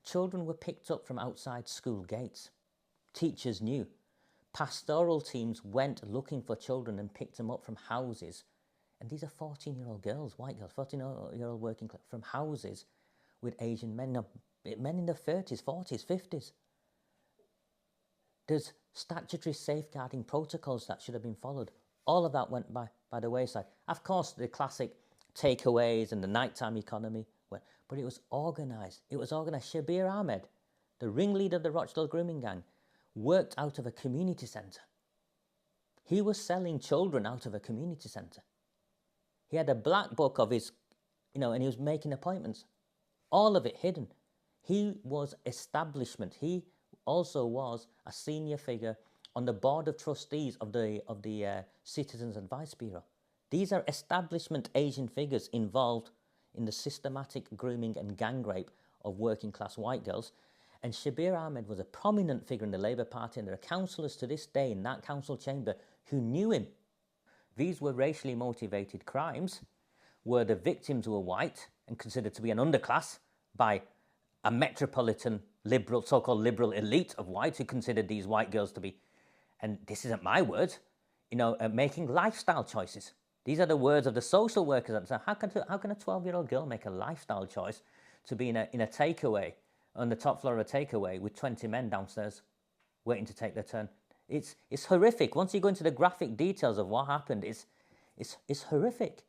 Children were picked up from outside school gates. Teachers knew. Pastoral teams went looking for children and picked them up from houses. And these are 14-year-old girls, white girls, 14-year-old working class, from houses with Asian men, men in their 30s, 40s, 50s. There's statutory safeguarding protocols that should have been followed. All of that went by the wayside. Of course, the classic takeaways and the nighttime economy, but it was organised. It was organised. Shabir Ahmed, the ringleader of the Rochdale grooming gang, worked out of a community centre. He was selling children out of a community centre. He had a black book of his, and he was making appointments. All of it hidden. He was establishment. He also was a senior figure on the board of trustees of the Citizens Advice Bureau. These are establishment Asian figures involved in the systematic grooming and gang rape of working class white girls. And Shabir Ahmed was a prominent figure in the Labour Party, and there are councillors to this day in that council chamber who knew him. These were racially motivated crimes where the victims were white and considered to be an underclass by a metropolitan liberal, so-called liberal elite of whites who considered these white girls to be, and this isn't my words, making lifestyle choices. These are the words of the social workers. How can a 12-year-old girl make a lifestyle choice to be in a takeaway, on the top floor of a takeaway with 20 men downstairs waiting to take their turn? It's horrific. Once you go into the graphic details of what happened, it's horrific.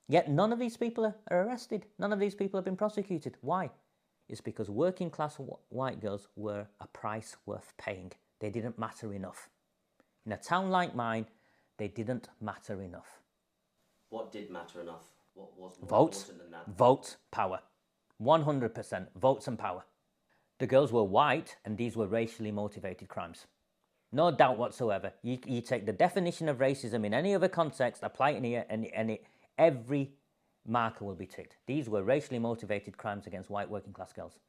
Yet none of these people are arrested. None of these people have been prosecuted. Why? It's because working class white girls were a price worth paying. They didn't matter enough. In a town like mine, they didn't matter enough. What did matter enough? What was more votes, important than that? Votes, power. 100% votes and power. The girls were white, and these were racially motivated crimes. No doubt whatsoever. You take the definition of racism in any other context, apply it in here, and every marker will be ticked. These were racially motivated crimes against white working class girls.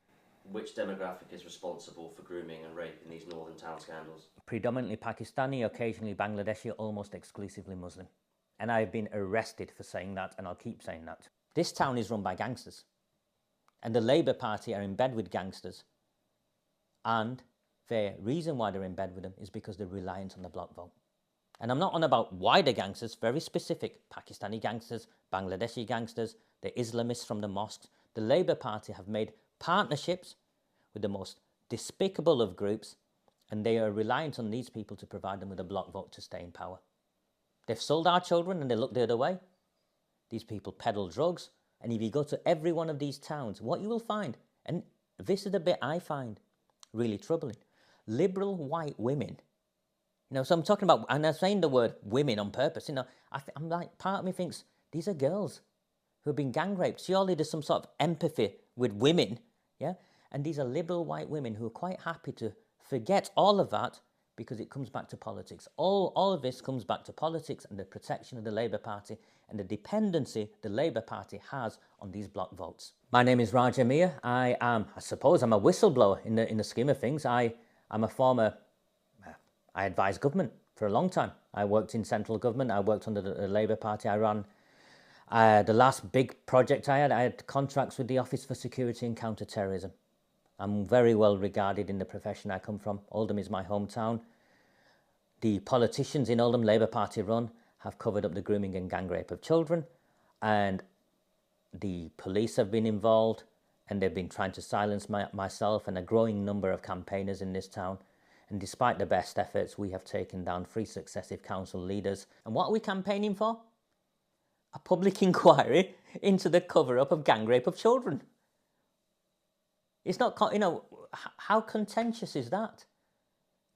Which demographic is responsible for grooming and rape in these northern town scandals? Predominantly Pakistani, occasionally Bangladeshi, almost exclusively Muslim. And I've been arrested for saying that, and I'll keep saying that. This town is run by gangsters. And the Labour Party are in bed with gangsters. And the reason why they're in bed with them is because they're reliant on the block vote. And I'm not on about wider gangsters, very specific. Pakistani gangsters, Bangladeshi gangsters, the Islamists from the mosques. The Labour Party have made partnerships with the most despicable of groups, and they are reliant on these people to provide them with a block vote to stay in power. They've sold our children and they look the other way. These people peddle drugs. And if you go to every one of these towns, what you will find, and this is the bit I find really troubling, liberal white women. So I'm talking about, and I'm saying the word women on purpose. I'm like, part of me thinks these are girls who have been gang raped. Surely there's some sort of empathy with women, yeah? And these are liberal white women who are quite happy to forget all of that because it comes back to politics. All of this comes back to politics and the protection of the Labour Party and the dependency the Labour Party has on these block votes. My name is Raja MIAH. I suppose I'm a whistleblower in the scheme of things. I'm a former, I advised government for a long time. I worked in central government. I worked under the Labour Party. I ran the last big project I had contracts with the Office for Security and Counter-Terrorism. I'm very well regarded in the profession I come from. Oldham is my hometown. The politicians in Oldham, Labour Party run, have covered up the grooming and gang rape of children, and the police have been involved, and they've been trying to silence myself and a growing number of campaigners in this town. And despite the best efforts, we have taken down 3 successive council leaders. And what are we campaigning for? A public inquiry into the cover-up of gang rape of children. It's not, how contentious is that?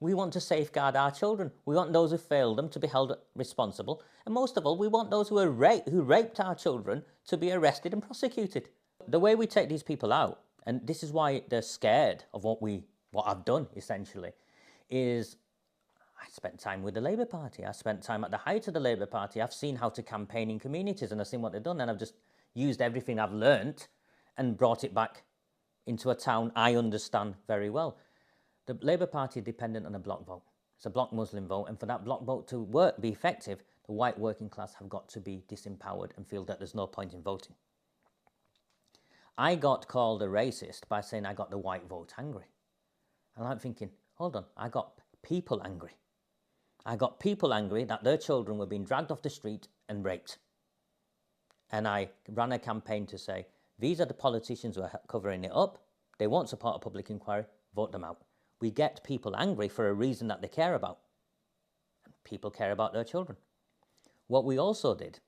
We want to safeguard our children. We want those who failed them to be held responsible. And most of all, we want those who raped our children to be arrested and prosecuted. The way we take these people out, and this is why they're scared of what I've done, essentially, is I spent time with the Labour Party. I spent time at the height of the Labour Party. I've seen how to campaign in communities, and I've seen what they've done, and I've just used everything I've learnt and brought it back into a town I understand very well. The Labour Party is dependent on a block vote. It's a block Muslim vote, and for that block vote to be effective, the white working class have got to be disempowered and feel that there's no point in voting. I got called a racist by saying I got the white vote angry. And I'm thinking, hold on, I got people angry. I got people angry that their children were being dragged off the street and raped. And I ran a campaign to say, these are the politicians who are covering it up. They won't support a public inquiry. Vote them out. We get people angry for a reason that they care about. And people care about their children. What we also did,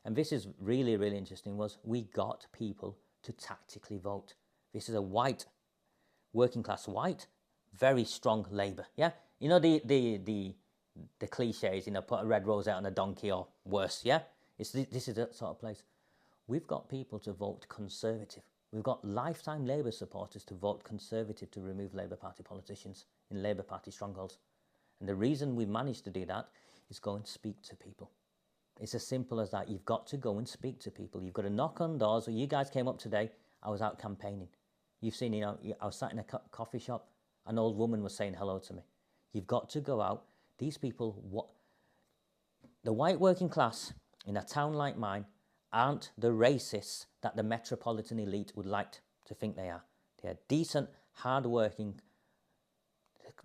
and this is really, really interesting, was we got people to tactically vote. This is a white, working class white, very strong Labour. Yeah, you know the cliches. You know, put a red rose out on a donkey or worse. Yeah, this is that sort of place. We've got people to vote Conservative. We've got lifetime Labour supporters to vote Conservative to remove Labour Party politicians in Labour Party strongholds. And the reason we've managed to do that is go and speak to people. It's as simple as that. You've got to go and speak to people. You've got to knock on doors. When you guys came up today, I was out campaigning. You've seen, you know, I was sat in a coffee shop. An old woman was saying hello to me. You've got to go out. These people, the white working class in a town like mine aren't the racists that the metropolitan elite would like to think they are. They are decent, hard-working,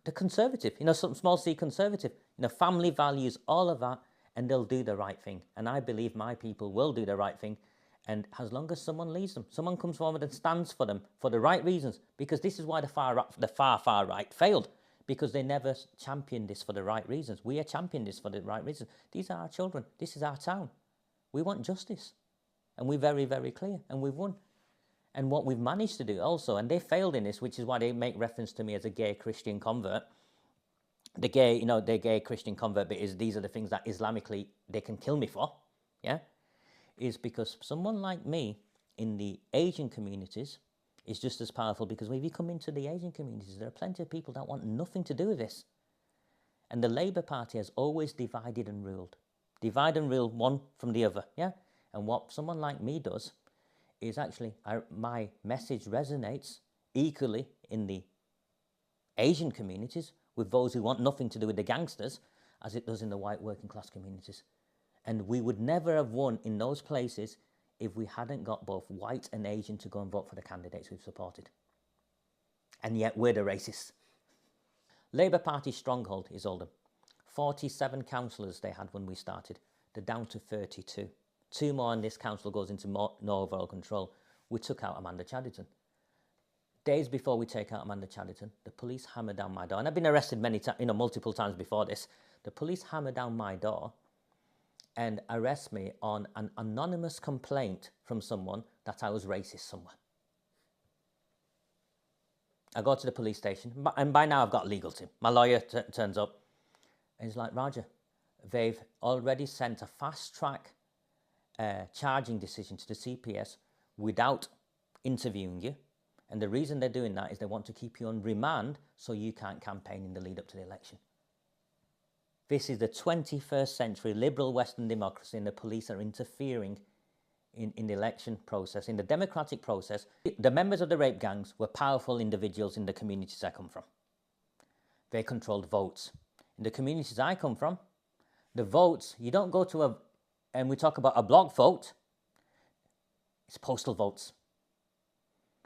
the conservative, you know, some small c conservative, you know, family values, all of that, and they'll do the right thing. And I believe my people will do the right thing. And as long as someone leads them, someone comes forward and stands for them for the right reasons, because this is why the far right failed, because they never championed this for the right reasons. We are championing this for the right reasons. These are our children. This is our town. We want justice. And we're very, very clear. And we've won. And what we've managed to do also, and they failed in this, which is why they make reference to me as a gay Christian convert. The gay Christian convert bit is these are the things that Islamically they can kill me for. Yeah? Is because someone like me in the Asian communities is just as powerful, because when you come into the Asian communities, there are plenty of people that want nothing to do with this. And the Labour Party has always divided and ruled. Divide and rule one from the other, yeah? And what someone like me does is actually, my message resonates equally in the Asian communities with those who want nothing to do with the gangsters as it does in the white working class communities. And we would never have won in those places if we hadn't got both white and Asian to go and vote for the candidates we've supported. And yet we're the racists. Labour Party stronghold is Oldham. 47 councillors they had when we started. They're down to 32. 2 more and this council goes into no overall control. We took out Amanda Chadderton. Days before we take out Amanda Chadderton, the police hammered down my door. And I've been arrested multiple times before this. The police hammered down my door and arrest me on an anonymous complaint from someone that I was racist somewhere. I go to the police station, and by now I've got a legal team. My lawyer turns up, and he's like, Raja, they've already sent a fast-track charging decision to the CPS without interviewing you, and the reason they're doing that is they want to keep you on remand so you can't campaign in the lead-up to the election. This is the 21st century liberal Western democracy, and the police are interfering in the election process, in the democratic process. The members of the rape gangs were powerful individuals in the communities I come from. They controlled votes. In the communities I come from, the votes, you don't go to and we talk about a block vote, it's postal votes.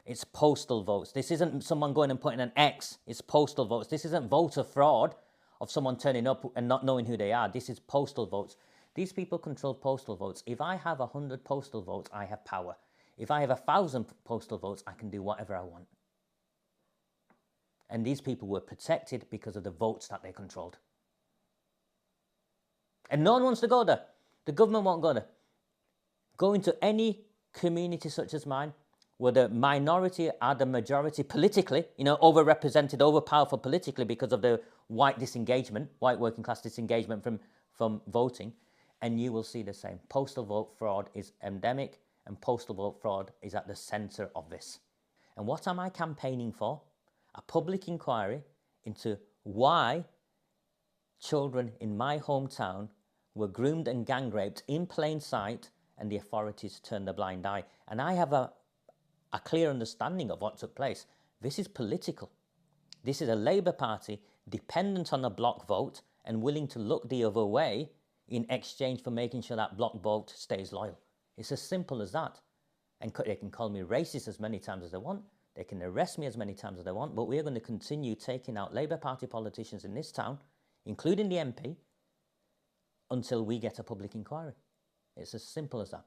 It's postal votes. This isn't someone going and putting an X, it's postal votes. This isn't voter fraud of someone turning up and not knowing who they are. This is postal votes. These people control postal votes. If I have 100 postal votes, I have power. If I have 1,000 postal votes, I can do whatever I want. And these people were protected because of the votes that they controlled. And no one wants to go there. The government won't go there. Go into any community such as mine, where the minority are the majority politically, overrepresented, overpowerful politically because of the white disengagement, white working class disengagement from voting, and you will see the same. Postal vote fraud is endemic, and postal vote fraud is at the centre of this. And what am I campaigning for? A public inquiry into why children in my hometown were groomed and gang raped in plain sight, and the authorities turned a blind eye. And I have a clear understanding of what took place. This is political. This is a Labour Party dependent on a block vote and willing to look the other way in exchange for making sure that block vote stays loyal. It's as simple as that. And they can call me racist as many times as they want. They can arrest me as many times as they want. But we're going to continue taking out Labour Party politicians in this town, including the MP, until we get a public inquiry. It's as simple as that.